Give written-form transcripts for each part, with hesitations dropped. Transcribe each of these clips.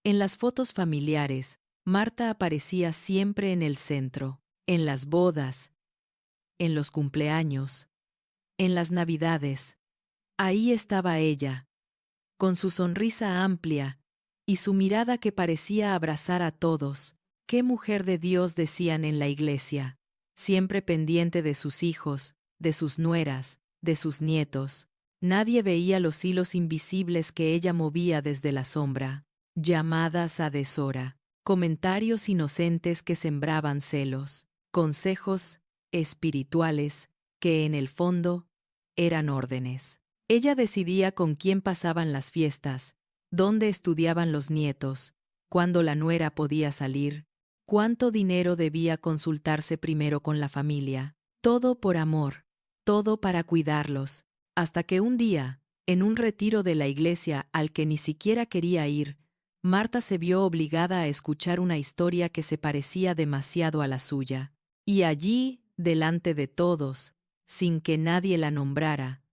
En las fotos familiares, Marta aparecía siempre en el centro, en las bodas, en los cumpleaños, en las navidades. Ahí estaba ella, con su sonrisa amplia y su mirada que parecía abrazar a todos. ¡Qué mujer de Dios!, decían en la iglesia, siempre pendiente de sus hijos, de sus nueras, de sus nietos. Nadie veía los hilos invisibles que ella movía desde la sombra. Llamadas a deshora, comentarios inocentes que sembraban celos, consejos espirituales que en el fondo eran órdenes. Ella decidía con quién pasaban las fiestas, dónde estudiaban los nietos, cuándo la nuera podía salir, cuánto dinero debía consultarse primero con la familia. Todo por amor, todo para cuidarlos, hasta que un día, en un retiro de la iglesia al que ni siquiera quería ir, Marta se vio obligada a escuchar una historia que se parecía demasiado a la suya. Y allí, delante de todos, sin que nadie la nombrara,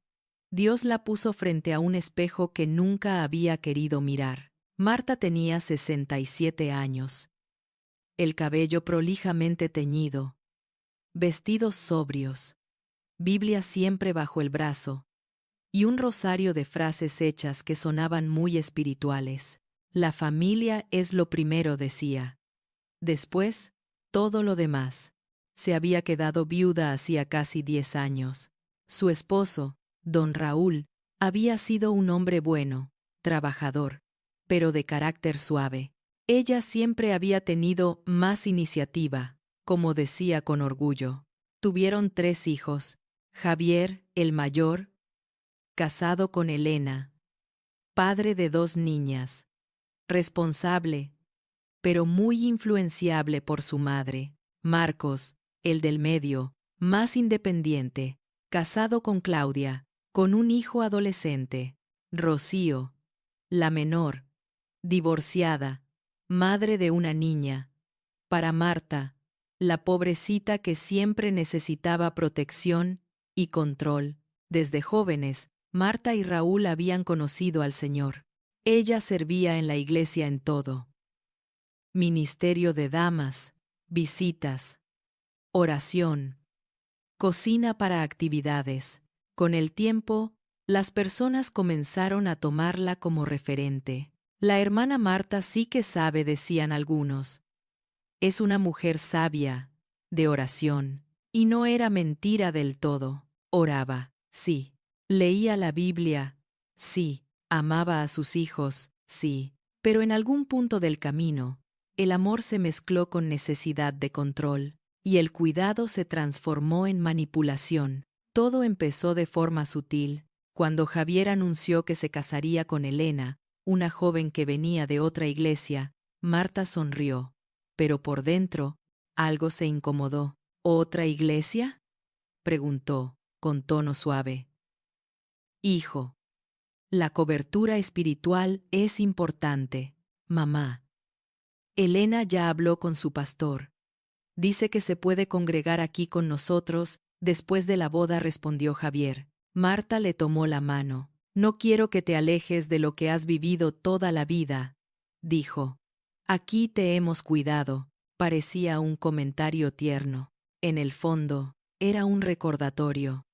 Dios la puso frente a un espejo que nunca había querido mirar. Marta tenía 67 años, el cabello prolijamente teñido, vestidos sobrios, Biblia siempre bajo el brazo, y un rosario de frases hechas que sonaban muy espirituales. La familia es lo primero, decía. Después, todo lo demás. Se había quedado viuda hacía casi 10 años. Su esposo, don Raúl, había sido un hombre bueno, trabajador, pero de carácter suave. Ella siempre había tenido más iniciativa, como decía con orgullo. Tuvieron 3 hijos: Javier, el mayor, casado con Elena, padre de 2 niñas, responsable, pero muy influenciable por su madre; Marcos, el del medio, más independiente, casado con Claudia, con un hijo adolescente; Rocío, la menor, divorciada, madre de una niña. Para Marta, la pobrecita que siempre necesitaba protección y control. Desde jóvenes, Marta y Raúl habían conocido al Señor. Ella servía en la iglesia en todo: ministerio de damas, visitas, oración, cocina para actividades. Con el tiempo, las personas comenzaron a tomarla como referente. La hermana Marta sí que sabe, decían algunos. Es una mujer sabia, de oración. Y no era mentira del todo. Oraba, sí. Leía la Biblia, sí. Amaba a sus hijos, sí. Pero en algún punto del camino, el amor se mezcló con necesidad de control, y el cuidado se transformó en manipulación. Todo empezó de forma sutil, cuando Javier anunció que se casaría con Elena, una joven que venía de otra iglesia. Marta sonrió, pero por dentro, algo se incomodó. ¿Otra iglesia?, preguntó, con tono suave. Hijo, la cobertura espiritual es importante, mamá. Elena ya habló con su pastor. Dice que se puede congregar aquí con nosotros después de la boda, respondió Javier. Marta le tomó la mano. No quiero que te alejes de lo que has vivido toda la vida, dijo. Aquí te hemos cuidado. Parecía un comentario tierno. En el fondo, era un recordatorio.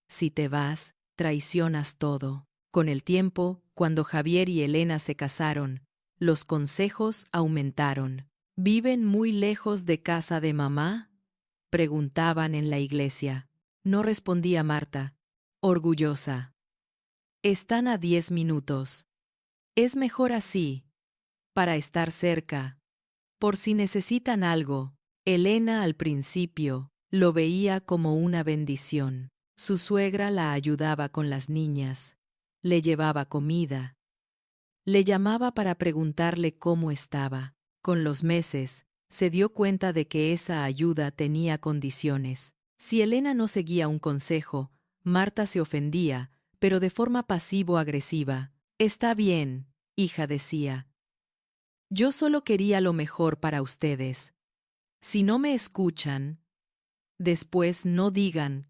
Si te vas, traicionas todo. Con el tiempo, cuando Javier y Elena se casaron, los consejos aumentaron. ¿Viven muy lejos de casa de mamá?, preguntaban en la iglesia. No respondía Marta, orgullosa. Están a 10 minutos. Es mejor así, para estar cerca, por si necesitan algo. Elena al principio lo veía como una bendición. Su suegra la ayudaba con las niñas, le llevaba comida, le llamaba para preguntarle cómo estaba. Con los meses, se dio cuenta de que esa ayuda tenía condiciones. Si Elena no seguía un consejo, Marta se ofendía, pero de forma pasivo-agresiva. Está bien, hija, decía. Yo solo quería lo mejor para ustedes. Si no me escuchan, después no digan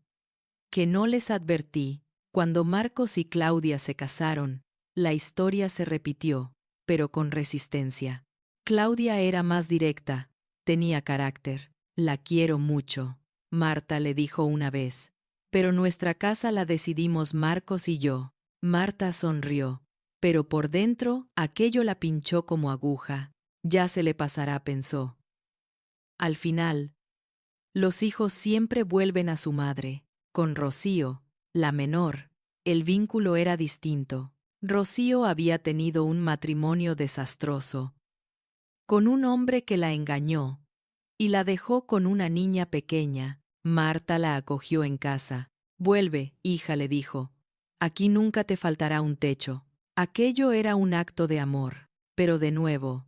que no les advertí. Cuando Marcos y Claudia se casaron, la historia se repitió, pero con resistencia. Claudia era más directa, tenía carácter. La quiero mucho, Marta le dijo una vez. Pero nuestra casa la decidimos Marcos y yo. Marta sonrió, pero por dentro aquello la pinchó como aguja. Ya se le pasará, pensó. Al final, los hijos siempre vuelven a su madre. Con Rocío, la menor, el vínculo era distinto. Rocío había tenido un matrimonio desastroso, con un hombre que la engañó, y la dejó con una niña pequeña. Marta la acogió en casa. Vuelve, hija, le dijo. Aquí nunca te faltará un techo. Aquello era un acto de amor, pero de nuevo,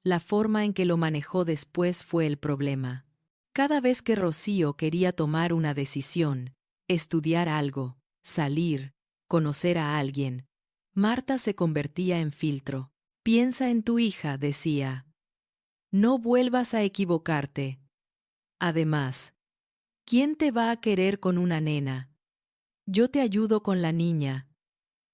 la forma en que lo manejó después fue el problema. Cada vez que Rocío quería tomar una decisión, estudiar algo, salir, conocer a alguien, Marta se convertía en filtro. Piensa en tu hija, decía. No vuelvas a equivocarte. Además, ¿quién te va a querer con una nena? Yo te ayudo con la niña,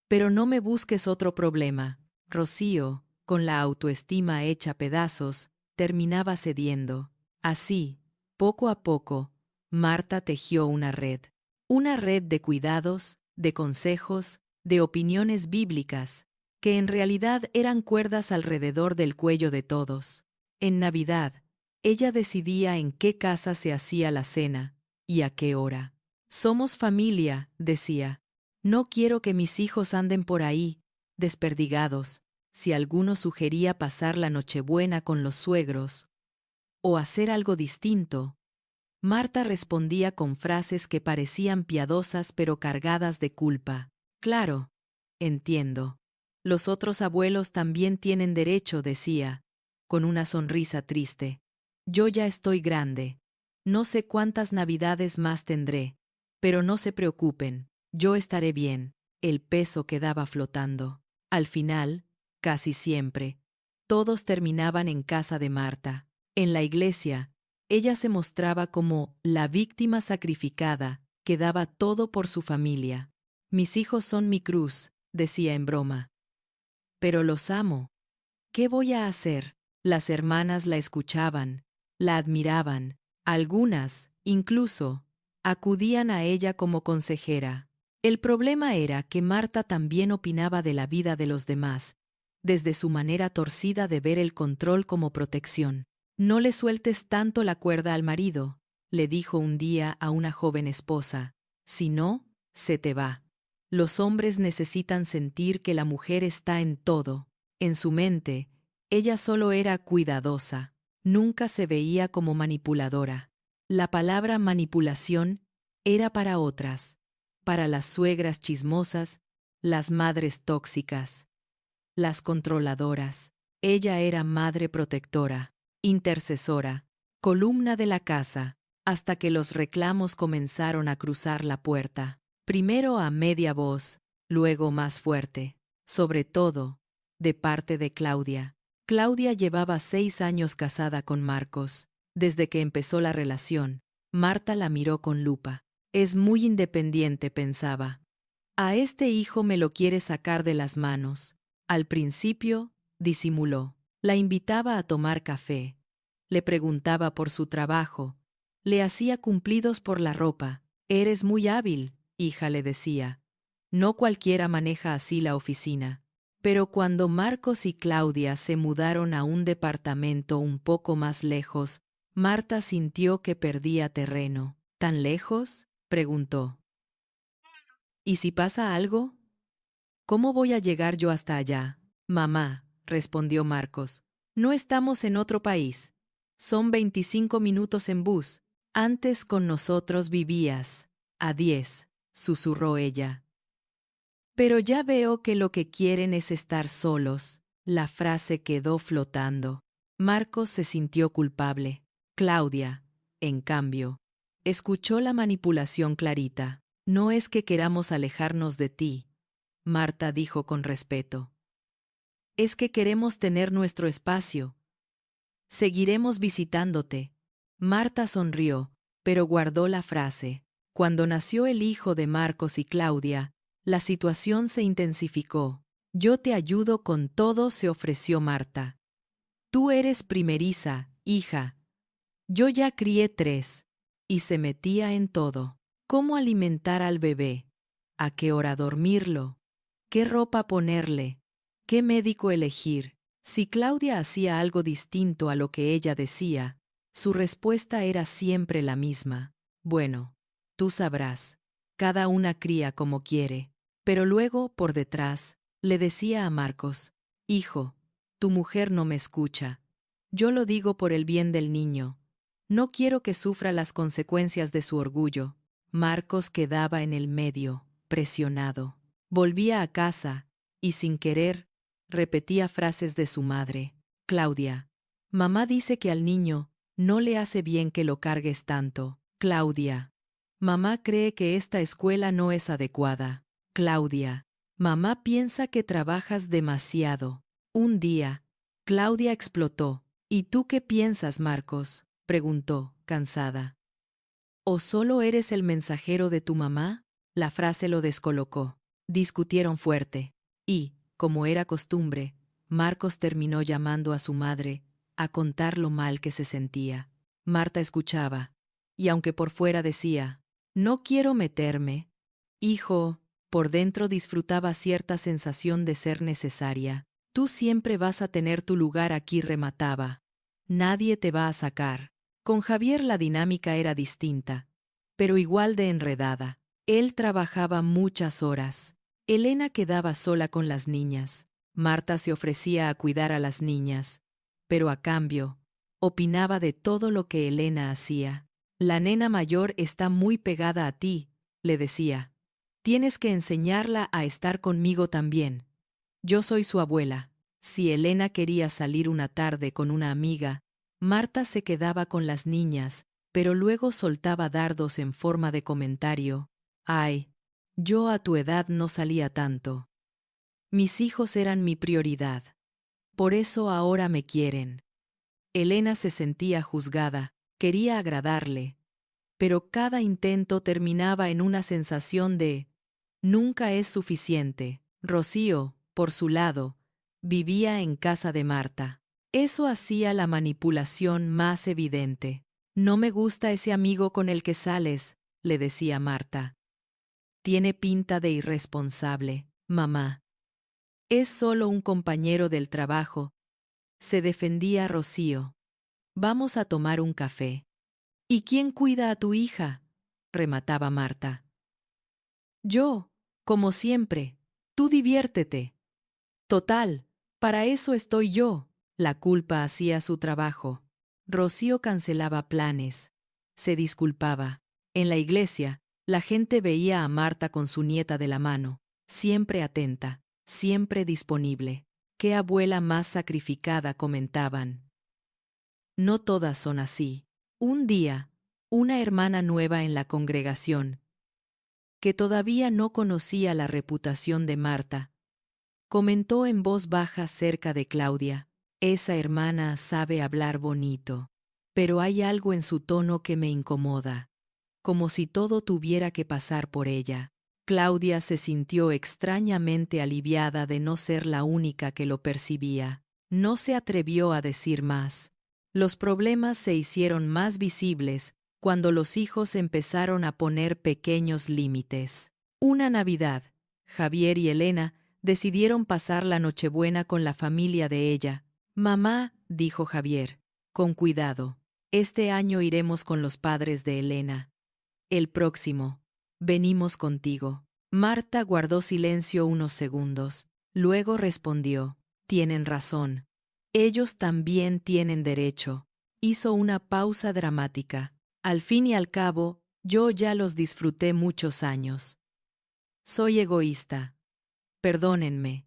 pero no me busques otro problema. Rocío, con la autoestima hecha pedazos, terminaba cediendo. Así, poco a poco, Marta tejió una red de cuidados, de consejos, de opiniones bíblicas, que en realidad eran cuerdas alrededor del cuello de todos. En Navidad, ella decidía en qué casa se hacía la cena y a qué hora. Somos familia, decía. No quiero que mis hijos anden por ahí, desperdigados, si alguno sugería pasar la Nochebuena con los suegros o hacer algo distinto. Marta respondía con frases que parecían piadosas pero cargadas de culpa. Claro, entiendo. Los otros abuelos también tienen derecho, decía, con una sonrisa triste. Yo ya estoy grande. No sé cuántas navidades más tendré, pero no se preocupen, yo estaré bien. El peso quedaba flotando. Al final, casi siempre, todos terminaban en casa de Marta. En la iglesia, ella se mostraba como la víctima sacrificada, que daba todo por su familia. Mis hijos son mi cruz, decía en broma. Pero los amo. ¿Qué voy a hacer? Las hermanas la escuchaban, la admiraban, algunas, incluso, acudían a ella como consejera. El problema era que Marta también opinaba de la vida de los demás, desde su manera torcida de ver el control como protección. No le sueltes tanto la cuerda al marido, le dijo un día a una joven esposa. Si no, se te va. Los hombres necesitan sentir que la mujer está en todo. En su mente, ella solo era cuidadosa, nunca se veía como manipuladora. La palabra manipulación era para otras, para las suegras chismosas, las madres tóxicas, las controladoras. Ella era madre protectora, intercesora, columna de la casa, hasta que los reclamos comenzaron a cruzar la puerta. Primero a media voz, luego más fuerte, sobre todo, de parte de Claudia. Claudia llevaba 6 años casada con Marcos. Desde que empezó la relación, Marta la miró con lupa. Es muy independiente, pensaba. A este hijo me lo quiere sacar de las manos. Al principio, disimuló. La invitaba a tomar café. Le preguntaba por su trabajo. Le hacía cumplidos por la ropa. Eres muy hábil, hija, le decía. No cualquiera maneja así la oficina. Pero cuando Marcos y Claudia se mudaron a un departamento un poco más lejos, Marta sintió que perdía terreno. ¿Tan lejos?, preguntó. ¿Y si pasa algo? ¿Cómo voy a llegar yo hasta allá? Mamá, respondió Marcos. No estamos en otro país. Son 25 minutos en bus. Antes con nosotros vivías. A 10, susurró ella. Pero ya veo que lo que quieren es estar solos. La frase quedó flotando. Marcos se sintió culpable. Claudia, en cambio, escuchó la manipulación clarita. No es que queramos alejarnos de ti, Marta dijo con respeto. Es que queremos tener nuestro espacio. Seguiremos visitándote. Marta sonrió, pero guardó la frase. Cuando nació el hijo de Marcos y Claudia, la situación se intensificó. Yo te ayudo con todo, se ofreció Marta. Tú eres primeriza, hija. Yo ya crié 3. Y se metía en todo. ¿Cómo alimentar al bebé? ¿A qué hora dormirlo? ¿Qué ropa ponerle? ¿Qué médico elegir? Si Claudia hacía algo distinto a lo que ella decía, su respuesta era siempre la misma. Bueno, tú sabrás. Cada una cría como quiere. Pero luego, por detrás, le decía a Marcos: Hijo, tu mujer no me escucha. Yo lo digo por el bien del niño. No quiero que sufra las consecuencias de su orgullo. Marcos quedaba en el medio, presionado. Volvía a casa, y sin querer, repetía frases de su madre. Claudia, mamá dice que al niño no le hace bien que lo cargues tanto. Claudia, mamá cree que esta escuela no es adecuada. Claudia, mamá piensa que trabajas demasiado. Un día, Claudia explotó. ¿Y tú qué piensas, Marcos?, preguntó, cansada. ¿O solo eres el mensajero de tu mamá? La frase lo descolocó. Discutieron fuerte. Y, como era costumbre, Marcos terminó llamando a su madre a contar lo mal que se sentía. Marta escuchaba, y aunque por fuera decía: no quiero meterme, hijo, por dentro disfrutaba cierta sensación de ser necesaria. Tú siempre vas a tener tu lugar aquí, remataba. Nadie te va a sacar. Con Javier la dinámica era distinta, pero igual de enredada. Él trabajaba muchas horas. Elena quedaba sola con las niñas. Marta se ofrecía a cuidar a las niñas, pero a cambio, opinaba de todo lo que Elena hacía. La nena mayor está muy pegada a ti, le decía. Tienes que enseñarla a estar conmigo también. Yo soy su abuela. Si Elena quería salir una tarde con una amiga, Marta se quedaba con las niñas, pero luego soltaba dardos en forma de comentario. Ay, yo a tu edad no salía tanto. Mis hijos eran mi prioridad. Por eso ahora me quieren. Elena se sentía juzgada, quería agradarle, pero cada intento terminaba en una sensación de nunca es suficiente. Rocío, por su lado, vivía en casa de Marta. Eso hacía la manipulación más evidente. No me gusta ese amigo con el que sales, le decía Marta. Tiene pinta de irresponsable, mamá. Es solo un compañero del trabajo, se defendía Rocío. Vamos a tomar un café. ¿Y quién cuida a tu hija?, remataba Marta. Yo, como siempre. Tú diviértete. Total, para eso estoy yo. La culpa hacía su trabajo. Rocío cancelaba planes. Se disculpaba. En la iglesia, la gente veía a Marta con su nieta de la mano, siempre atenta, siempre disponible. Qué abuela más sacrificada, comentaban. No todas son así. Un día, una hermana nueva en la congregación, que todavía no conocía la reputación de Marta, comentó en voz baja cerca de Claudia: esa hermana sabe hablar bonito, pero hay algo en su tono que me incomoda, como si todo tuviera que pasar por ella. Claudia se sintió extrañamente aliviada de no ser la única que lo percibía. No se atrevió a decir más. Los problemas se hicieron más visibles cuando los hijos empezaron a poner pequeños límites. Una Navidad, Javier y Elena decidieron pasar la Nochebuena con la familia de ella. Mamá, dijo Javier, con cuidado. Este año iremos con los padres de Elena. El próximo, venimos contigo. Marta guardó silencio unos segundos. Luego respondió: tienen razón. Ellos también tienen derecho. Hizo una pausa dramática. Al fin y al cabo, yo ya los disfruté muchos años. Soy egoísta. Perdónenme.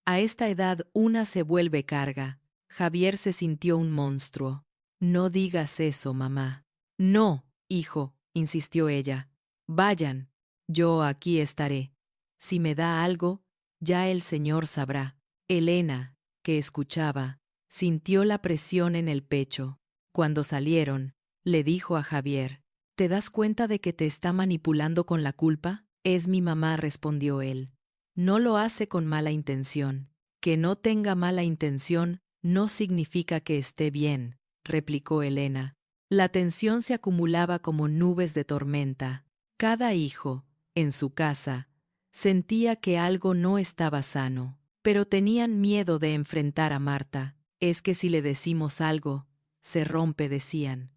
A esta edad una se vuelve carga. Javier se sintió un monstruo. No digas eso, mamá. No, hijo, insistió ella. Vayan, yo aquí estaré. Si me da algo, ya el Señor sabrá. Elena, que escuchaba, sintió la presión en el pecho. Cuando salieron, le dijo a Javier: ¿te das cuenta de que te está manipulando con la culpa? Es mi mamá, respondió él. no lo hace con mala intención. Que no tenga mala intención no significa que esté bien, replicó Elena. La tensión se acumulaba como nubes de tormenta. Cada hijo, en su casa, sentía que algo no estaba sano, pero tenían miedo de enfrentar a Marta. Es que si le decimos algo, se rompe, decían.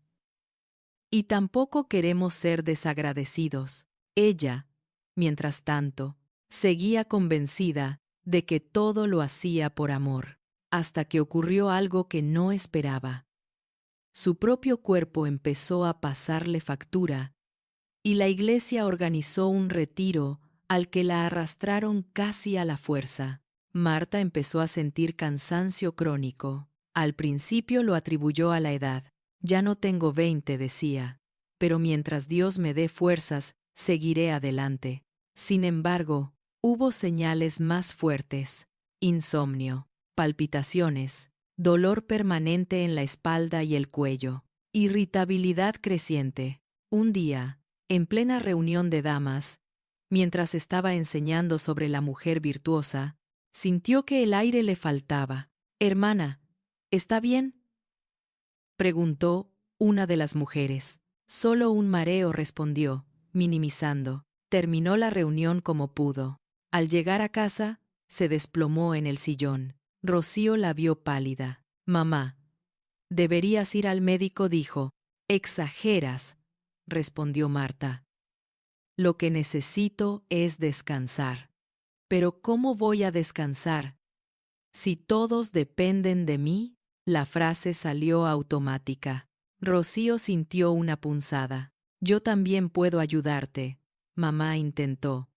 Y tampoco queremos ser desagradecidos. Ella, mientras tanto, seguía convencida de que todo lo hacía por amor, hasta que ocurrió algo que no esperaba. Su propio cuerpo empezó a pasarle factura, y la iglesia organizó un retiro al que la arrastraron casi a la fuerza. Marta empezó a sentir cansancio crónico. Al principio lo atribuyó a la edad. Ya no tengo 20, decía, pero mientras Dios me dé fuerzas, seguiré adelante. Sin embargo, hubo señales más fuertes: insomnio, palpitaciones, dolor permanente en la espalda y el cuello, irritabilidad creciente. Un día, en plena reunión de damas, mientras estaba enseñando sobre la mujer virtuosa, sintió que el aire le faltaba. «Hermana, ¿está bien?», preguntó una de las mujeres. «Solo un mareo», respondió, minimizando. Terminó la reunión como pudo. Al llegar a casa, se desplomó en el sillón. Rocío la vio pálida. «Mamá, deberías ir al médico», dijo. «Exageras», respondió Marta. «Lo que necesito es descansar». «¿Pero cómo voy a descansar si todos dependen de mí?». La frase salió automática. Rocío sintió una punzada. «Yo también puedo ayudarte», mamá intentó.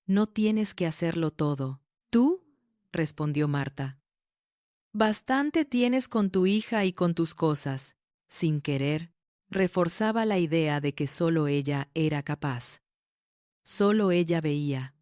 «No tienes que hacerlo todo». «¿Tú?», respondió Marta. «Bastante tienes con tu hija y con tus cosas». Sin querer, reforzaba la idea de que solo ella era capaz. Solo ella veía.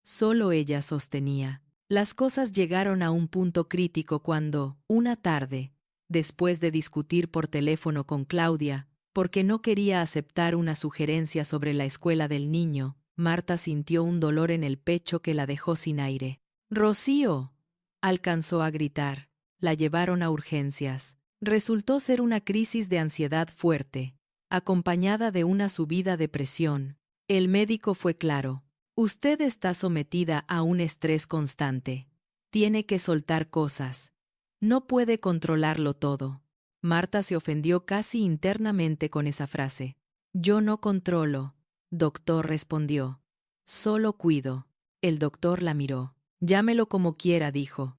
Solo ella sostenía. Las cosas llegaron a un punto crítico cuando, una tarde, después de discutir por teléfono con Claudia, porque no quería aceptar una sugerencia sobre la escuela del niño, Marta sintió un dolor en el pecho que la dejó sin aire. «¡Rocío!», alcanzó a gritar. La llevaron a urgencias. Resultó ser una crisis de ansiedad fuerte, acompañada de una subida de presión. El médico fue claro: «Usted está sometida a un estrés constante. Tiene que soltar cosas. No puede controlarlo todo». Marta se ofendió casi internamente con esa frase. «Yo no controlo», doctor, respondió. «Solo cuido». El doctor la miró. «Llámelo como quiera», dijo.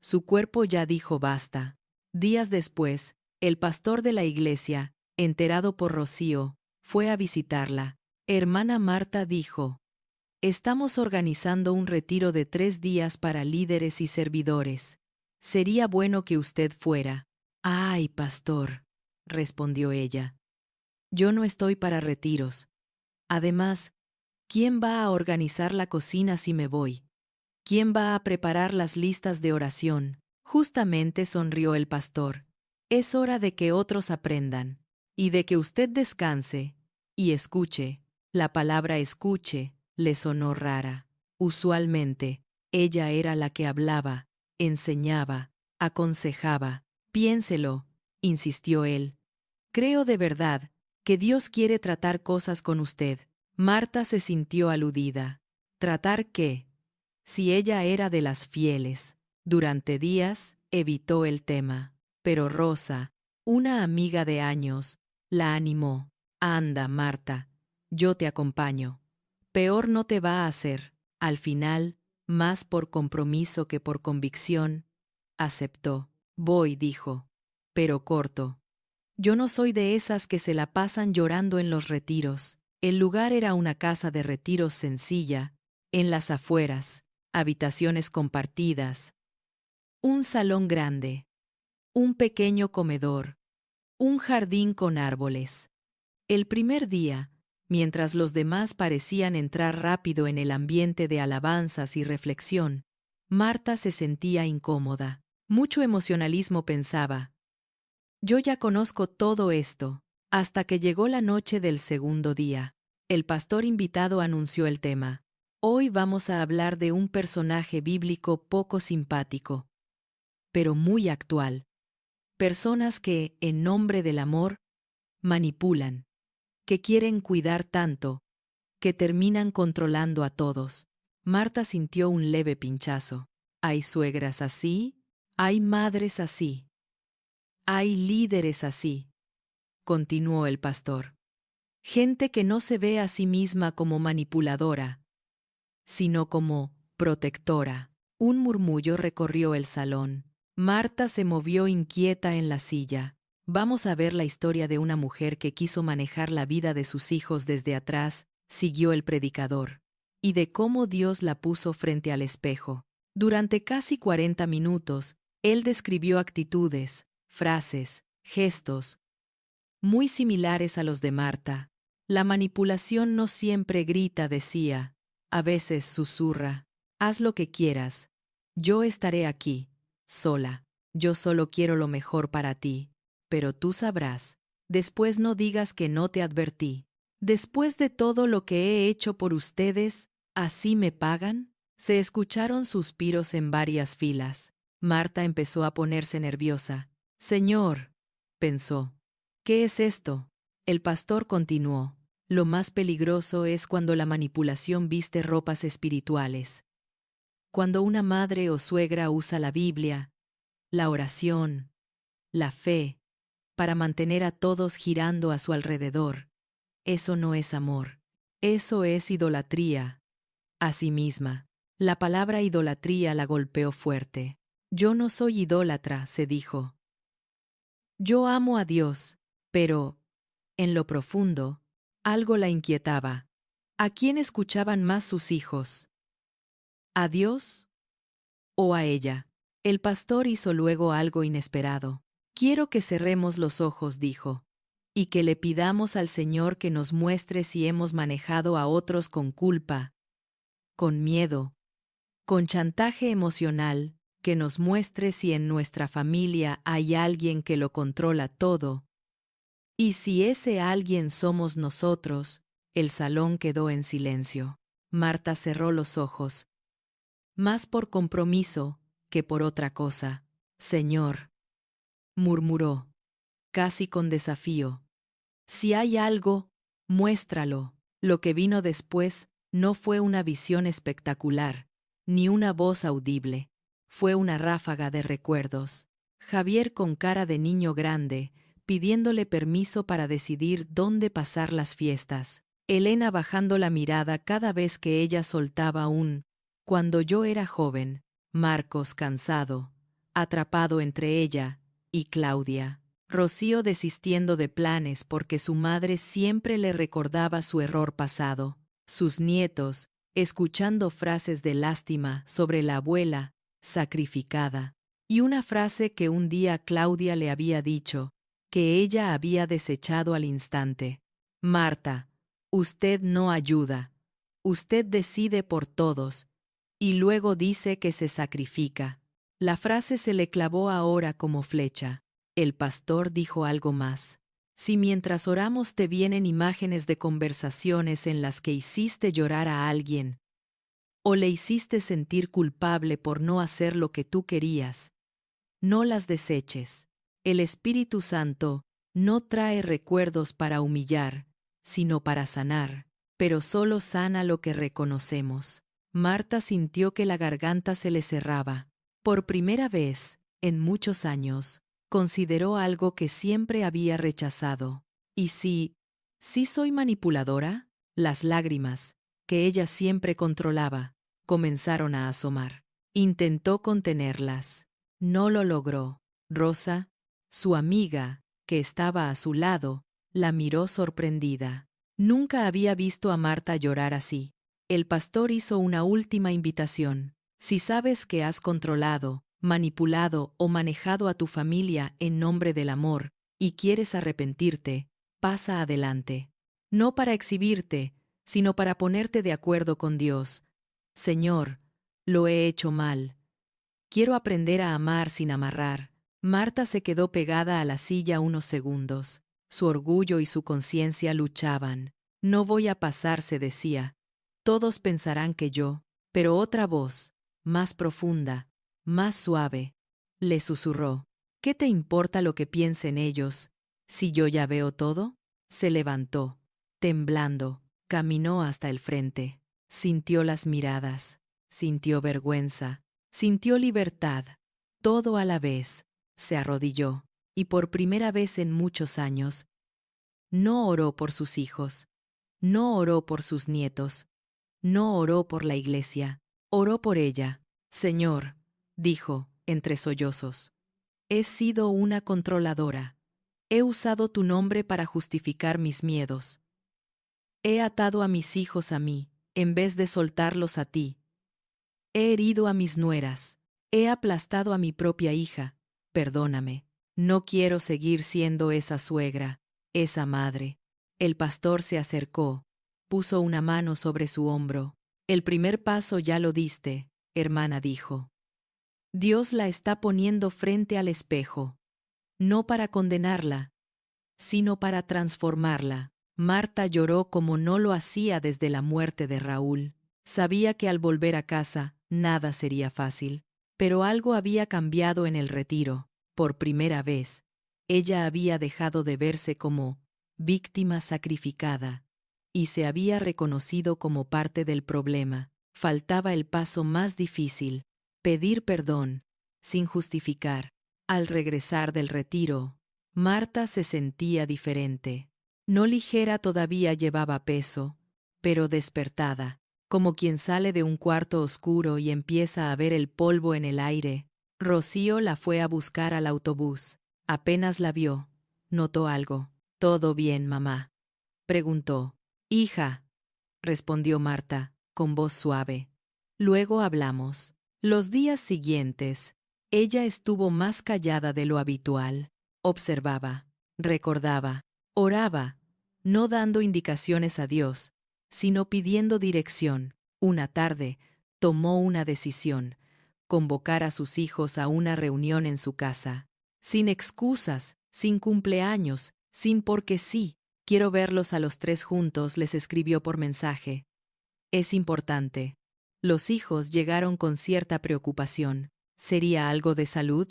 Su cuerpo ya dijo basta. Días después, el pastor de la iglesia, enterado por Rocío, fue a visitarla. «Hermana Marta», dijo, «estamos organizando un retiro de 3 días para líderes y servidores. Sería bueno que usted fuera». «Ay, pastor», respondió ella, «yo no estoy para retiros. Además, ¿quién va a organizar la cocina si me voy? ¿Quién va a preparar las listas de oración?». Justamente, sonrió el pastor. «Es hora de que otros aprendan, y de que usted descanse y escuche». La palabra escuche le sonó rara. Usualmente, ella era la que hablaba, enseñaba, aconsejaba. «Piénselo», insistió él. «Creo de verdad que Dios quiere tratar cosas con usted». Marta se sintió aludida. ¿Tratar qué? Si ella era de las fieles. Durante días evitó el tema. Pero Rosa, una amiga de años, la animó. «Anda, Marta, yo te acompaño. Peor no te va a hacer». Al final, más por compromiso que por convicción, aceptó. «Voy», dijo, «pero corto. Yo no soy de esas que se la pasan llorando en los retiros». El lugar era una casa de retiros sencilla, en las afueras, habitaciones compartidas, un salón grande, un pequeño comedor, un jardín con árboles. El primer día, mientras los demás parecían entrar rápido en el ambiente de alabanzas y reflexión, Marta se sentía incómoda. Mucho emocionalismo, pensaba. «Yo ya conozco todo esto», hasta que llegó la noche del segundo día. El pastor invitado anunció el tema. Hoy vamos a hablar de un personaje bíblico poco simpático, pero muy actual. Personas que, en nombre del amor, manipulan, que quieren cuidar tanto, que terminan controlando a todos. Marta sintió un leve pinchazo. Hay suegras así, hay madres así, hay líderes así, continuó el pastor. Gente que no se ve a sí misma como manipuladora, sino como protectora. Un murmullo recorrió el salón. Marta se movió inquieta en la silla. Vamos a ver la historia de una mujer que quiso manejar la vida de sus hijos desde atrás, siguió el predicador, y de cómo Dios la puso frente al espejo. Durante casi 40 minutos, él describió actitudes, frases, gestos, muy similares a los de Marta. La manipulación no siempre grita, decía, a veces susurra. Haz lo que quieras. Yo estaré aquí, sola. Yo solo quiero lo mejor para ti. Pero tú sabrás. Después no digas que no te advertí. Después de todo lo que he hecho por ustedes, ¿así me pagan? Se escucharon suspiros en varias filas. Marta empezó a ponerse nerviosa. Señor, pensó. ¿Qué es esto? El pastor continuó. Lo más peligroso es cuando la manipulación viste ropas espirituales. Cuando una madre o suegra usa la Biblia, la oración, la fe, para mantener a todos girando a su alrededor. Eso no es amor. Eso es idolatría. A sí misma. La palabra idolatría la golpeó fuerte. Yo no soy idólatra, se dijo. Yo amo a Dios, pero, en lo profundo, algo la inquietaba. ¿A quién escuchaban más sus hijos? ¿A Dios o a ella? El pastor hizo luego algo inesperado. Quiero que cerremos los ojos, dijo, y que le pidamos al Señor que nos muestre si hemos manejado a otros con culpa, con miedo, con chantaje emocional, que nos muestre si en nuestra familia hay alguien que lo controla todo. Y si ese alguien somos nosotros. El salón quedó en silencio. Marta cerró los ojos. Más por compromiso que por otra cosa. Señor, murmuró, casi con desafío. Si hay algo, muéstralo. Lo que vino después no fue una visión espectacular, ni una voz audible. Fue una ráfaga de recuerdos. Javier con cara de niño grande, pidiéndole permiso para decidir dónde pasar las fiestas. Elena bajando la mirada cada vez que ella soltaba un «cuando yo era joven», Marcos cansado, atrapado entre ella y Claudia. Rocío desistiendo de planes porque su madre siempre le recordaba su error pasado. Sus nietos, escuchando frases de lástima sobre la abuela, sacrificada. Y una frase que un día Claudia le había dicho, que ella había desechado al instante. Marta, usted no ayuda. Usted decide por todos. Y luego dice que se sacrifica. La frase se le clavó ahora como flecha. El pastor dijo algo más. Si mientras oramos te vienen imágenes de conversaciones en las que hiciste llorar a alguien, o le hiciste sentir culpable por no hacer lo que tú querías, no las deseches. El Espíritu Santo no trae recuerdos para humillar, sino para sanar, pero solo sana lo que reconocemos. Marta sintió que la garganta se le cerraba. Por primera vez, en muchos años, consideró algo que siempre había rechazado. ¿Y sí soy manipuladora? Las lágrimas, que ella siempre controlaba, comenzaron a asomar. Intentó contenerlas. No lo logró. Rosa, su amiga, que estaba a su lado, la miró sorprendida. Nunca había visto a Marta llorar así. El pastor hizo una última invitación. Si sabes que has controlado, manipulado o manejado a tu familia en nombre del amor, y quieres arrepentirte, pasa adelante. No para exhibirte, sino para ponerte de acuerdo con Dios. Señor, lo he hecho mal. Quiero aprender a amar sin amarrar. Marta se quedó pegada a la silla unos segundos. Su orgullo y su conciencia luchaban. No voy a pasar, se decía. Todos pensarán que yo, pero otra voz, más profunda, más suave, le susurró. ¿Qué te importa lo que piensen ellos, si yo ya veo todo? Se levantó, temblando, caminó hasta el frente, sintió las miradas, sintió vergüenza, sintió libertad, todo a la vez, se arrodilló, y por primera vez en muchos años, no oró por sus hijos, no oró por sus nietos, no oró por la iglesia, oró por ella. Señor, dijo, entre sollozos, he sido una controladora. He usado tu nombre para justificar mis miedos. He atado a mis hijos a mí, en vez de soltarlos a ti. He herido a mis nueras. He aplastado a mi propia hija. Perdóname. No quiero seguir siendo esa suegra, esa madre. El pastor se acercó, puso una mano sobre su hombro. El primer paso ya lo diste, hermana, dijo. Dios la está poniendo frente al espejo. No para condenarla, sino para transformarla. Marta lloró como no lo hacía desde la muerte de Raúl. Sabía que al volver a casa, nada sería fácil. Pero algo había cambiado en el retiro. Por primera vez, ella había dejado de verse como víctima sacrificada y se había reconocido como parte del problema. Faltaba el paso más difícil, pedir perdón, sin justificar. Al regresar del retiro, Marta se sentía diferente. No ligera, todavía llevaba peso, pero despertada, como quien sale de un cuarto oscuro y empieza a ver el polvo en el aire. Rocío la fue a buscar al autobús. Apenas la vio, notó algo. ¿Todo bien, mamá?, preguntó. Hija, respondió Marta, con voz suave. Luego hablamos. Los días siguientes, ella estuvo más callada de lo habitual. Observaba, recordaba, oraba, no dando indicaciones a Dios, sino pidiendo dirección. Una tarde, tomó una decisión: convocar a sus hijos a una reunión en su casa. Sin excusas, sin cumpleaños, sin porque sí. Quiero verlos a los tres juntos, les escribió por mensaje. Es importante. Los hijos llegaron con cierta preocupación. ¿Sería algo de salud?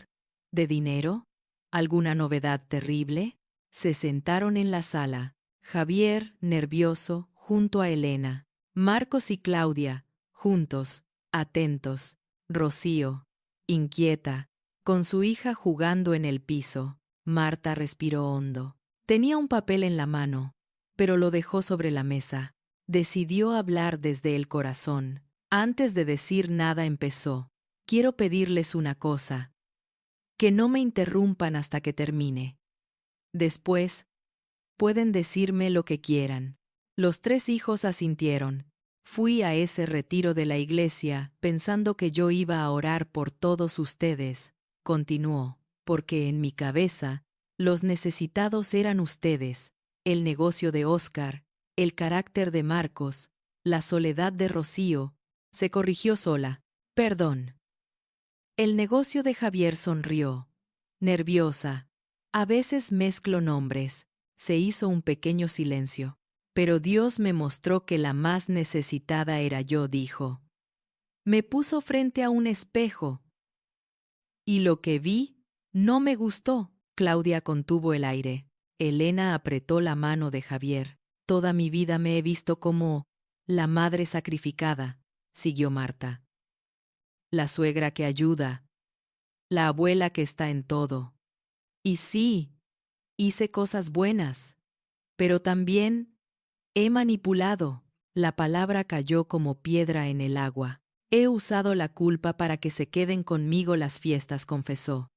¿De dinero? ¿Alguna novedad terrible? Se sentaron en la sala. Javier, nervioso, junto a Elena. Marcos y Claudia, juntos, atentos. Rocío, inquieta, con su hija jugando en el piso. Marta respiró hondo. Tenía un papel en la mano, pero lo dejó sobre la mesa. Decidió hablar desde el corazón. Antes de decir nada empezó. Quiero pedirles una cosa. Que no me interrumpan hasta que termine. Después, pueden decirme lo que quieran. Los tres hijos asintieron. Fui a ese retiro de la iglesia pensando que yo iba a orar por todos ustedes, continuó, porque en mi cabeza, los necesitados eran ustedes, el negocio de Óscar, el carácter de Marcos, la soledad de Rocío. Se corrigió sola. Perdón. El negocio de Javier sonrió, nerviosa. A veces mezclo nombres. Se hizo un pequeño silencio. Pero Dios me mostró que la más necesitada era yo, dijo. Me puso frente a un espejo. Y lo que vi no me gustó. Claudia contuvo el aire. Elena apretó la mano de Javier. Toda mi vida me he visto como la madre sacrificada, siguió Marta. La suegra que ayuda. La abuela que está en todo. Y sí, hice cosas buenas. Pero también he manipulado. La palabra cayó como piedra en el agua. He usado la culpa para que se queden conmigo las fiestas, confesó.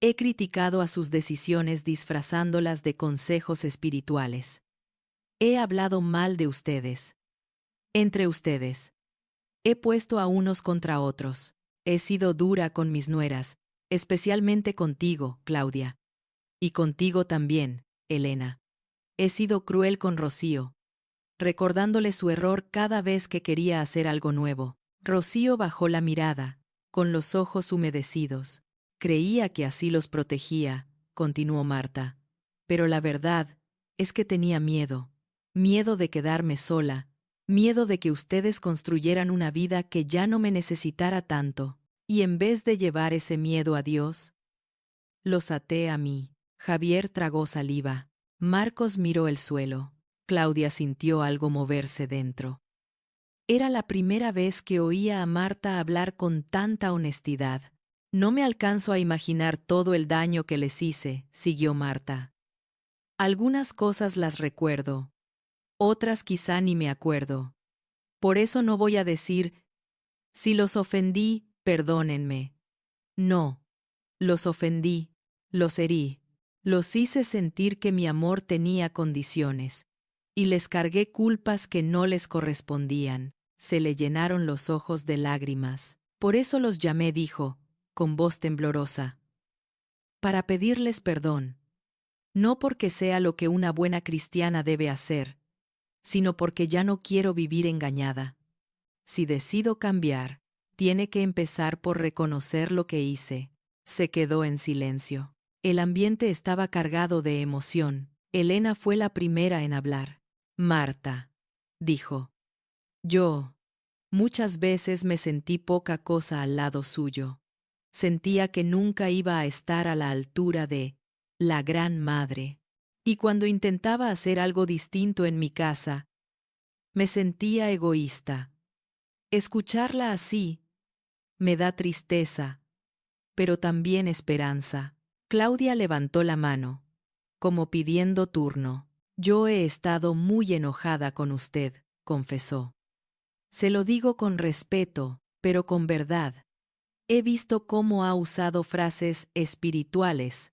He criticado a sus decisiones disfrazándolas de consejos espirituales. He hablado mal de ustedes. Entre ustedes. He puesto a unos contra otros. He sido dura con mis nueras, especialmente contigo, Claudia. Y contigo también, Elena. He sido cruel con Rocío, recordándole su error cada vez que quería hacer algo nuevo. Rocío bajó la mirada, con los ojos humedecidos. Creía que así los protegía, continuó Marta. Pero la verdad es que tenía miedo. Miedo de quedarme sola. miedo de que ustedes construyeran una vida que ya no me necesitara tanto, y en vez de llevar ese miedo a Dios, los até a mí. Javier tragó saliva. Marcos miró el suelo. Claudia sintió algo moverse dentro. Era la primera vez que oía a Marta hablar con tanta honestidad. No me alcanzo a imaginar todo el daño que les hice, siguió Marta. Algunas cosas las recuerdo, otras quizá ni me acuerdo. Por eso no voy a decir, si los ofendí, perdónenme. No, los ofendí, los herí, los hice sentir que mi amor tenía condiciones, y les cargué culpas que no les correspondían. Se le llenaron los ojos de lágrimas. Por eso los llamé, dijo, con voz temblorosa, para pedirles perdón. No porque sea lo que una buena cristiana debe hacer, sino porque ya no quiero vivir engañada. Si decido cambiar, tiene que empezar por reconocer lo que hice. Se quedó en silencio. El ambiente estaba cargado de emoción. Elena fue la primera en hablar. Marta, dijo. Yo, muchas veces me sentí poca cosa al lado suyo. Sentía que nunca iba a estar a la altura de la Gran Madre. Y cuando intentaba hacer algo distinto en mi casa, me sentía egoísta. Escucharla así me da tristeza, pero también esperanza. Claudia levantó la mano, como pidiendo turno. Yo he estado muy enojada con usted, confesó. Se lo digo con respeto, pero con verdad. He visto cómo ha usado frases espirituales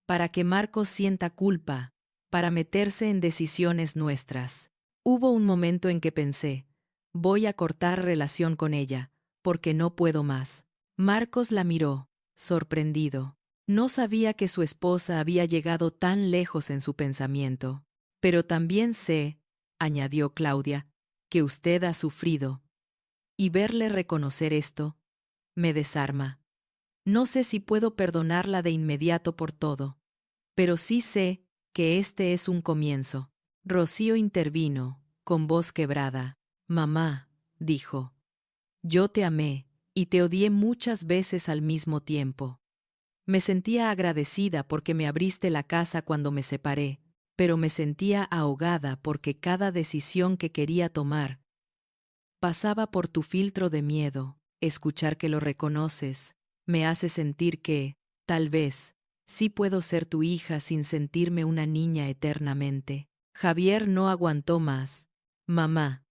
para que Marcos sienta culpa, para meterse en decisiones nuestras. Hubo un momento en que pensé, voy a cortar relación con ella, porque no puedo más. Marcos la miró, sorprendido. No sabía que su esposa había llegado tan lejos en su pensamiento. Pero también sé, añadió Claudia, que usted ha sufrido. Y verle reconocer esto, me desarma. No sé si puedo perdonarla de inmediato por todo, pero sí sé que este es un comienzo. Rocío intervino, con voz quebrada. Mamá, dijo, yo te amé, y te odié muchas veces al mismo tiempo. Me sentía agradecida porque me abriste la casa cuando me separé, pero me sentía ahogada porque cada decisión que quería tomar pasaba por tu filtro de miedo. Escuchar que lo reconoces me hace sentir que, tal vez, sí puedo ser tu hija sin sentirme una niña eternamente. Javier no aguantó más. Mamá,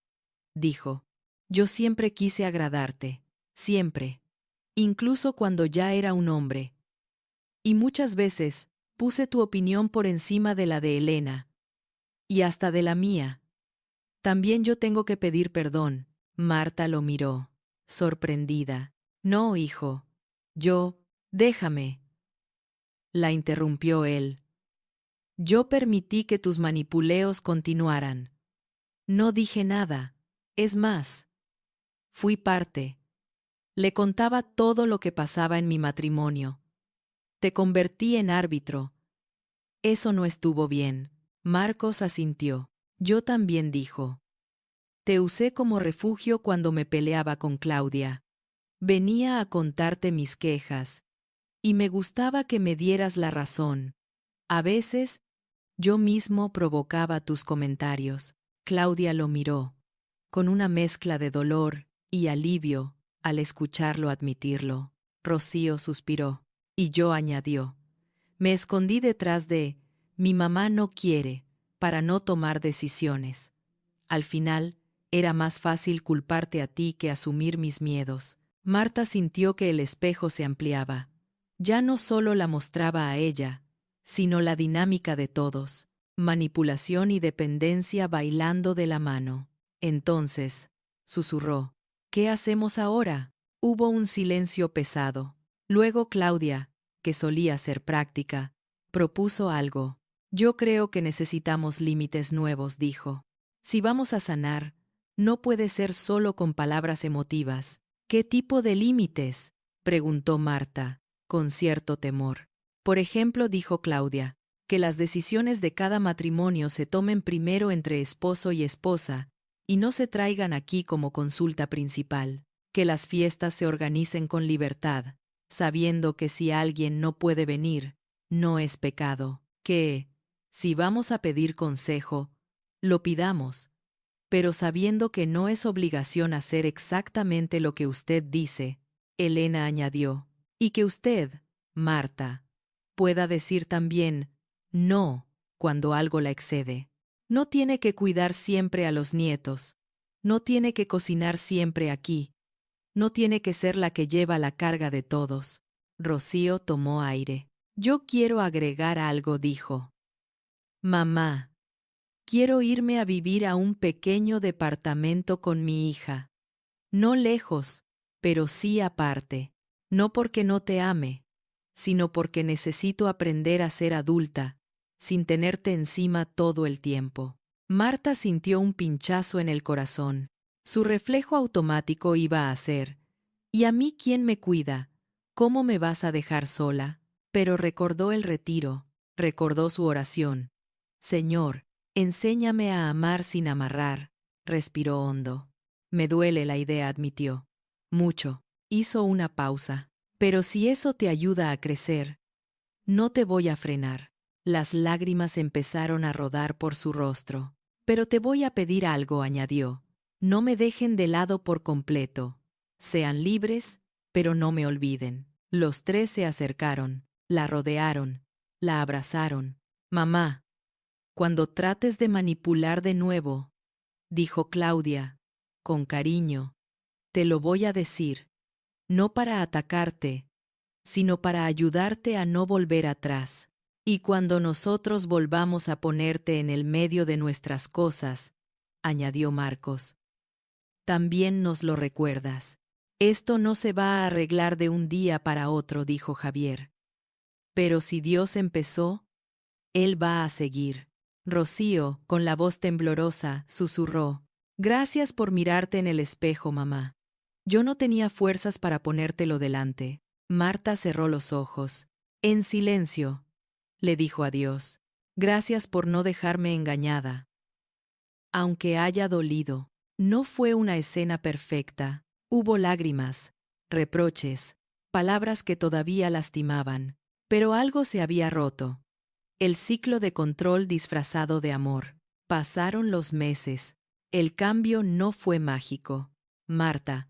dijo, yo siempre quise agradarte, siempre, incluso cuando ya era un hombre. Y muchas veces puse tu opinión por encima de la de Elena, y hasta de la mía. También yo tengo que pedir perdón. Marta lo miró, sorprendida. No, hijo. Déjame. La interrumpió él. Yo permití que tus manipuleos continuaran. No dije nada. Es más, fui parte. Le contaba todo lo que pasaba en mi matrimonio. Te convertí en árbitro. Eso no estuvo bien. Marcos asintió. Yo también, dijo. Te usé como refugio cuando me peleaba con Claudia. Venía a contarte mis quejas, y me gustaba que me dieras la razón. A veces, yo mismo provocaba tus comentarios. Claudia lo miró, con una mezcla de dolor y alivio al escucharlo admitirlo. Rocío suspiró, y yo añadió. Me escondí detrás de mi mamá no quiere, para no tomar decisiones. Al final, era más fácil culparte a ti que asumir mis miedos. Marta sintió que el espejo se ampliaba. Ya no solo la mostraba a ella, sino la dinámica de todos, manipulación y dependencia bailando de la mano. Entonces, susurró, ¿qué hacemos ahora? Hubo un silencio pesado. Luego Claudia, que solía ser práctica, propuso algo. Yo creo que necesitamos límites nuevos, dijo. Si vamos a sanar, no puede ser solo con palabras emotivas. ¿Qué tipo de límites?, preguntó Marta, con cierto temor. Por ejemplo, dijo Claudia, que las decisiones de cada matrimonio se tomen primero entre esposo y esposa, y no se traigan aquí como consulta principal. Que las fiestas se organicen con libertad, sabiendo que si alguien no puede venir, no es pecado. Que, si vamos a pedir consejo, lo pidamos, pero sabiendo que no es obligación hacer exactamente lo que usted dice, Elena añadió, y que usted, Marta, pueda decir también no cuando algo la excede. No tiene que cuidar siempre a los nietos, no tiene que cocinar siempre aquí, no tiene que ser la que lleva la carga de todos. Rocío tomó aire. Yo quiero agregar algo, dijo. Mamá, quiero irme a vivir a un pequeño departamento con mi hija. No lejos, pero sí aparte. No porque no te ame, sino porque necesito aprender a ser adulta, sin tenerte encima todo el tiempo. Marta sintió un pinchazo en el corazón. Su reflejo automático iba a ser, ¿y a mí quién me cuida? ¿Cómo me vas a dejar sola? Pero recordó el retiro, recordó su oración. Señor, enséñame a amar sin amarrar. Respiró hondo. Me duele la idea, admitió. Mucho. Hizo una pausa. Pero si eso te ayuda a crecer, no te voy a frenar. Las lágrimas empezaron a rodar por su rostro. Pero te voy a pedir algo, añadió. No me dejen de lado por completo. Sean libres, pero no me olviden. Los tres se acercaron, la rodearon, la abrazaron. Mamá, cuando trates de manipular de nuevo, dijo Claudia, con cariño, te lo voy a decir, no para atacarte, sino para ayudarte a no volver atrás. Y cuando nosotros volvamos a ponerte en el medio de nuestras cosas, añadió Marcos, también nos lo recuerdas. Esto no se va a arreglar de un día para otro, dijo Javier. Pero si Dios empezó, Él va a seguir. Rocío, con la voz temblorosa, susurró, gracias por mirarte en el espejo, mamá. Yo no tenía fuerzas para ponértelo delante. Marta cerró los ojos. En silencio, le dijo adiós. Gracias por no dejarme engañada. Aunque haya dolido, no fue una escena perfecta. Hubo lágrimas, reproches, palabras que todavía lastimaban, pero algo se había roto. El ciclo de control disfrazado de amor. Pasaron los meses. El cambio no fue mágico. Marta,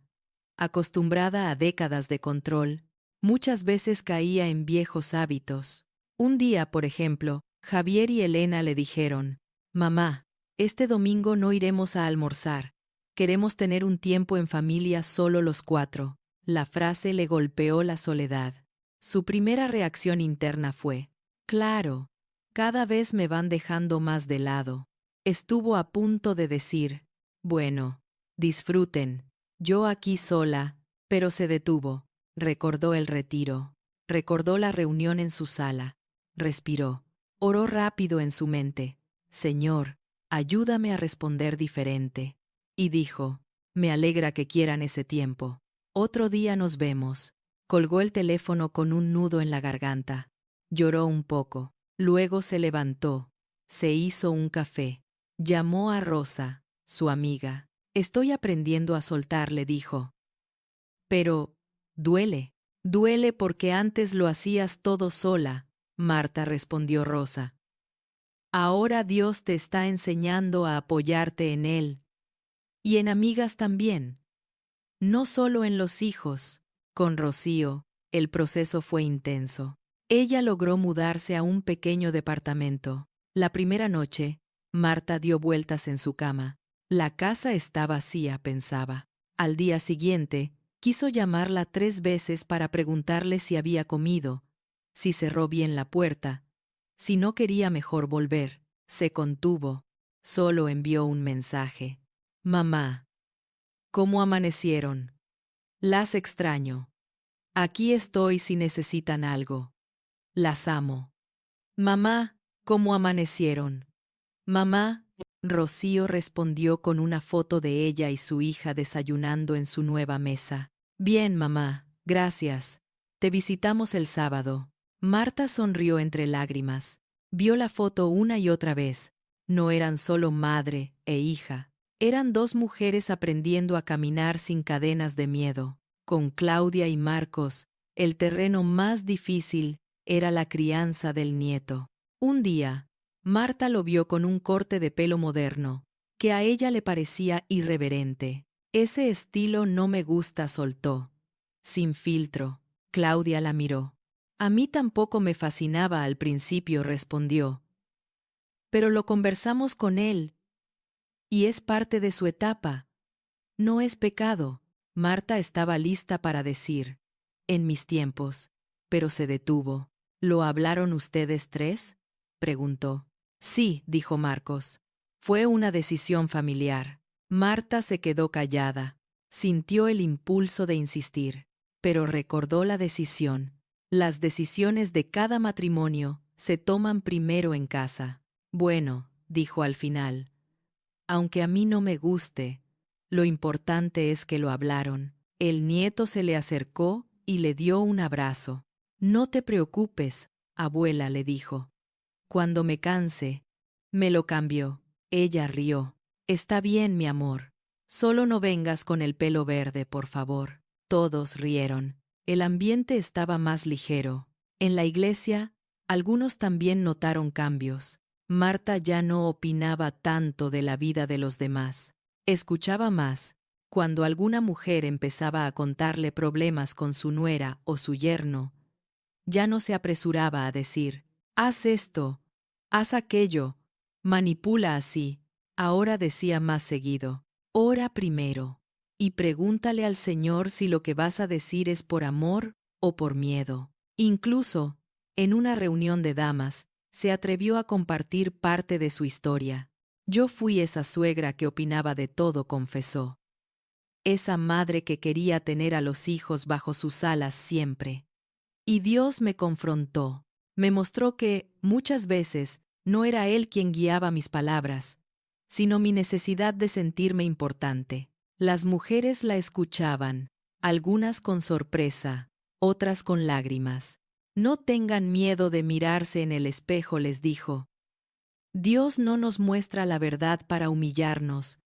acostumbrada a décadas de control, muchas veces caía en viejos hábitos. Un día, por ejemplo, Javier y Elena le dijeron, «Mamá, este domingo no iremos a almorzar. Queremos tener un tiempo en familia solo los cuatro». La frase le golpeó la soledad. Su primera reacción interna fue, «Claro, cada vez me van dejando más de lado». Estuvo a punto de decir, «Bueno, disfruten, yo aquí sola», pero se detuvo. Recordó el retiro, recordó la reunión en su sala, respiró, oró rápido en su mente, «Señor, ayúdame a responder diferente». Y dijo, «Me alegra que quieran ese tiempo. Otro día nos vemos». Colgó el teléfono con un nudo en la garganta. Lloró un poco. Luego se levantó. Se hizo un café. Llamó a Rosa, su amiga. «Estoy aprendiendo a soltar», le dijo. «Pero duele. Duele porque antes lo hacías todo sola», Marta respondió Rosa. «Ahora Dios te está enseñando a apoyarte en Él. Y en amigas también. No solo en los hijos». Con Rocío, el proceso fue intenso. Ella logró mudarse a un pequeño departamento. La primera noche, Marta dio vueltas en su cama. La casa está vacía, pensaba. Al día siguiente, quiso llamarla 3 veces para preguntarle si había comido, si cerró bien la puerta, si no quería mejor volver. Se contuvo. Solo envió un mensaje. «Mamá, ¿cómo amanecieron? Las extraño. Aquí estoy si necesitan algo. Las amo». «Mamá, ¿cómo amanecieron?» «Mamá», Rocío respondió con una foto de ella y su hija desayunando en su nueva mesa. «Bien, mamá, gracias. Te visitamos el sábado». Marta sonrió entre lágrimas. Vio la foto una y otra vez. No eran solo madre e hija, Eran dos mujeres aprendiendo a caminar sin cadenas de miedo. Con Claudia y Marcos, el terreno más difícil era la crianza del nieto. Un día, Marta lo vio con un corte de pelo moderno, que a ella le parecía irreverente. Ese estilo no me gusta, soltó. Sin filtro. Claudia la miró. A mí tampoco me fascinaba al principio, respondió. Pero lo conversamos con él. Y es parte de su etapa. No es pecado. Marta estaba lista para decir, en mis tiempos, pero se detuvo. ¿Lo hablaron ustedes tres?, preguntó. Sí, dijo Marcos. Fue una decisión familiar. Marta se quedó callada. Sintió el impulso de insistir, pero recordó la decisión. Las decisiones de cada matrimonio se toman primero en casa. Bueno, dijo al final, aunque a mí no me guste, lo importante es que lo hablaron. El nieto se le acercó y le dio un abrazo. No te preocupes, abuela, le dijo. Cuando me canse, me lo cambió. Ella rió. Está bien, mi amor. Solo no vengas con el pelo verde, por favor. Todos rieron. El ambiente estaba más ligero. En la iglesia, algunos también notaron cambios. Marta ya no opinaba tanto de la vida de los demás. Escuchaba más. Cuando alguna mujer empezaba a contarle problemas con su nuera o su yerno, ya no se apresuraba a decir, haz esto, haz aquello, manipula así. Ahora decía más seguido, ora primero y pregúntale al Señor si lo que vas a decir es por amor o por miedo. Incluso, en una reunión de damas, se atrevió a compartir parte de su historia. Yo fui esa suegra que opinaba de todo, confesó. Esa madre que quería tener a los hijos bajo sus alas siempre. Y Dios me confrontó. Me mostró que, muchas veces, no era Él quien guiaba mis palabras, sino mi necesidad de sentirme importante. Las mujeres la escuchaban, algunas con sorpresa, otras con lágrimas. No tengan miedo de mirarse en el espejo, les dijo. Dios no nos muestra la verdad para humillarnos,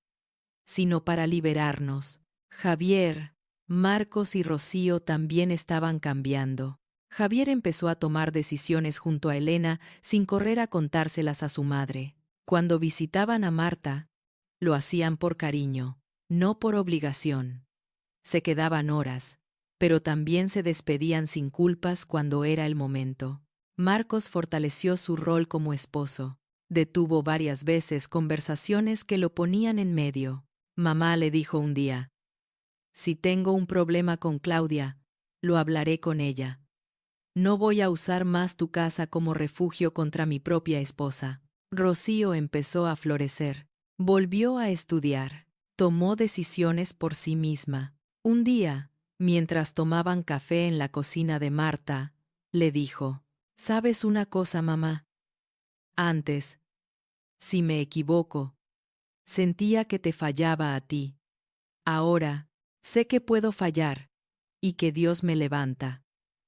sino para liberarnos. Javier, Marcos y Rocío también estaban cambiando. Javier empezó a tomar decisiones junto a Elena sin correr a contárselas a su madre. Cuando visitaban a Marta, lo hacían por cariño, no por obligación. Se quedaban horas, pero también se despedían sin culpas cuando era el momento. Marcos fortaleció su rol como esposo. Detuvo varias veces conversaciones que lo ponían en medio. Mamá le dijo un día, si tengo un problema con Claudia, lo hablaré con ella. No voy a usar más tu casa como refugio contra mi propia esposa. Rocío empezó a florecer. Volvió a estudiar. Tomó decisiones por sí misma. Un día, mientras tomaban café en la cocina de Marta, le dijo, ¿sabes una cosa, mamá? Antes, si me equivoco, sentía que te fallaba a ti. Ahora, sé que puedo fallar, y que Dios me levanta.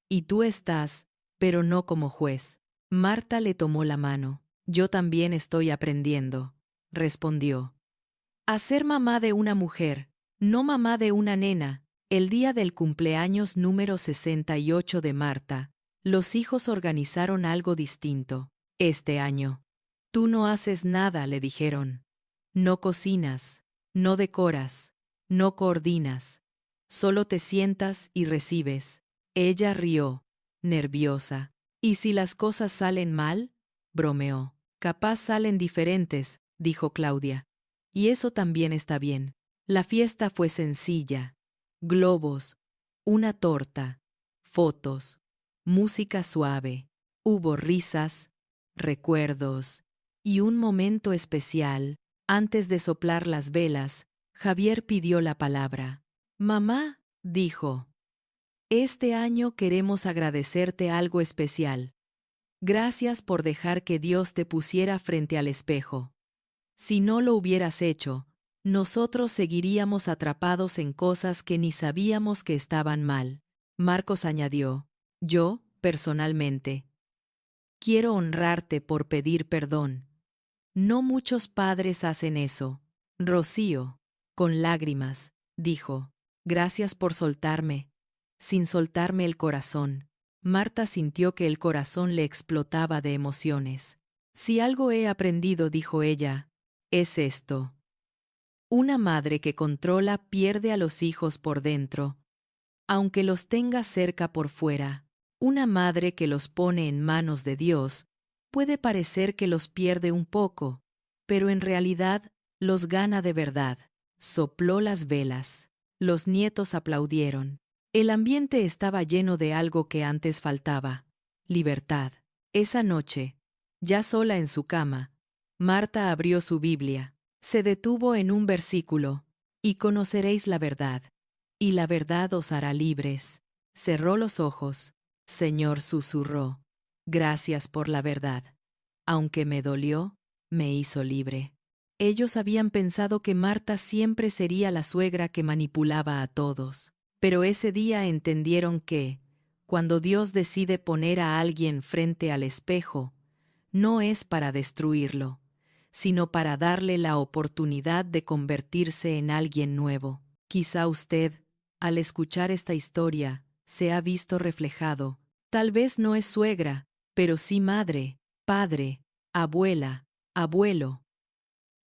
Y tú estás, pero no como juez. Marta le tomó la mano. Yo también estoy aprendiendo, respondió. A ser mamá de una mujer, no mamá de una nena. El día del cumpleaños número 68 de Marta, los hijos organizaron algo distinto. Este año. Tú no haces nada, le dijeron. No cocinas, no decoras, no coordinas. Solo te sientas y recibes. Ella rió, nerviosa. ¿Y si las cosas salen mal?, bromeó. Capaz salen diferentes, dijo Claudia. Y eso también está bien. La fiesta fue sencilla. Globos, una torta, fotos, música suave. Hubo risas, recuerdos y un momento especial. Antes de soplar las velas, Javier pidió la palabra. Mamá, dijo. Este año queremos agradecerte algo especial. Gracias por dejar que Dios te pusiera frente al espejo. Si no lo hubieras hecho, nosotros seguiríamos atrapados en cosas que ni sabíamos que estaban mal. Marcos añadió, yo, personalmente, quiero honrarte por pedir perdón. No muchos padres hacen eso. Rocío, con lágrimas, dijo, gracias por soltarme. Sin soltarme el corazón. Marta sintió que el corazón le explotaba de emociones. Si algo he aprendido, dijo ella, es esto. Una madre que controla pierde a los hijos por dentro, aunque los tenga cerca por fuera. Una madre que los pone en manos de Dios puede parecer que los pierde un poco, pero en realidad los gana de verdad. Sopló las velas. Los nietos aplaudieron. El ambiente estaba lleno de algo que antes faltaba: libertad. Esa noche, ya sola en su cama, Marta abrió su Biblia. Se detuvo en un versículo: y conoceréis la verdad, y la verdad os hará libres. Cerró los ojos. Señor, susurró, gracias por la verdad. Aunque me dolió, me hizo libre. Ellos habían pensado que Marta siempre sería la suegra que manipulaba a todos. Pero ese día entendieron que, cuando Dios decide poner a alguien frente al espejo, no es para destruirlo, sino para darle la oportunidad de convertirse en alguien nuevo. Quizá usted, al escuchar esta historia, se ha visto reflejado. Tal vez no es suegra, pero sí madre, padre, abuela, abuelo,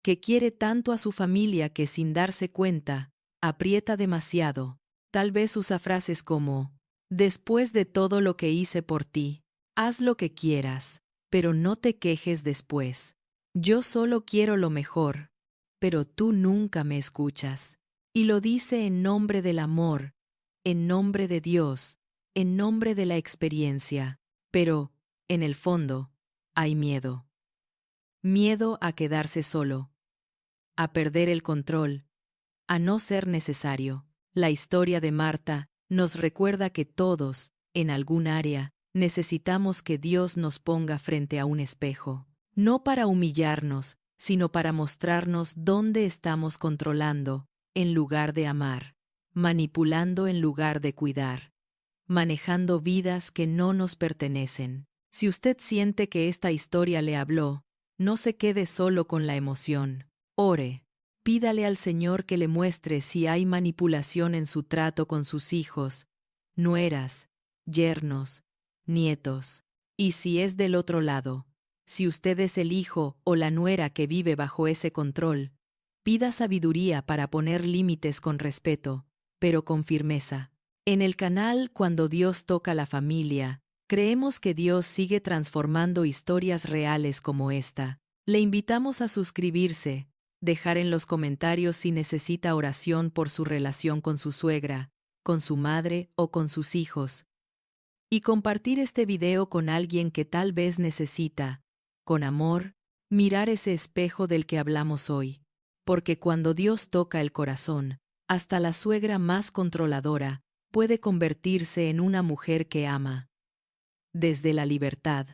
que quiere tanto a su familia que sin darse cuenta, aprieta demasiado. Tal vez usa frases como, después de todo lo que hice por ti, haz lo que quieras, pero no te quejes después. Yo solo quiero lo mejor, pero tú nunca me escuchas. Y lo dice en nombre del amor, en nombre de Dios, en nombre de la experiencia. Pero, en el fondo, hay miedo. Miedo a quedarse solo, a perder el control, a no ser necesario. La historia de Marta nos recuerda que todos, en algún área, necesitamos que Dios nos ponga frente a un espejo, no para humillarnos, sino para mostrarnos dónde estamos controlando, en lugar de amar, manipulando en lugar de cuidar, manejando vidas que no nos pertenecen. Si usted siente que esta historia le habló, no se quede solo con la emoción. Ore. Pídale al Señor que le muestre si hay manipulación en su trato con sus hijos, nueras, yernos, nietos. Y si es del otro lado, si usted es el hijo o la nuera que vive bajo ese control, pida sabiduría para poner límites con respeto, pero con firmeza. En el canal Cuando Dios toca la familia, creemos que Dios sigue transformando historias reales como esta. Le invitamos a suscribirse, dejar en los comentarios si necesita oración por su relación con su suegra, con su madre o con sus hijos, y compartir este video con alguien que tal vez necesita, con amor, mirar ese espejo del que hablamos hoy. Porque cuando Dios toca el corazón, hasta la suegra más controladora puede convertirse en una mujer que ama. Desde la libertad,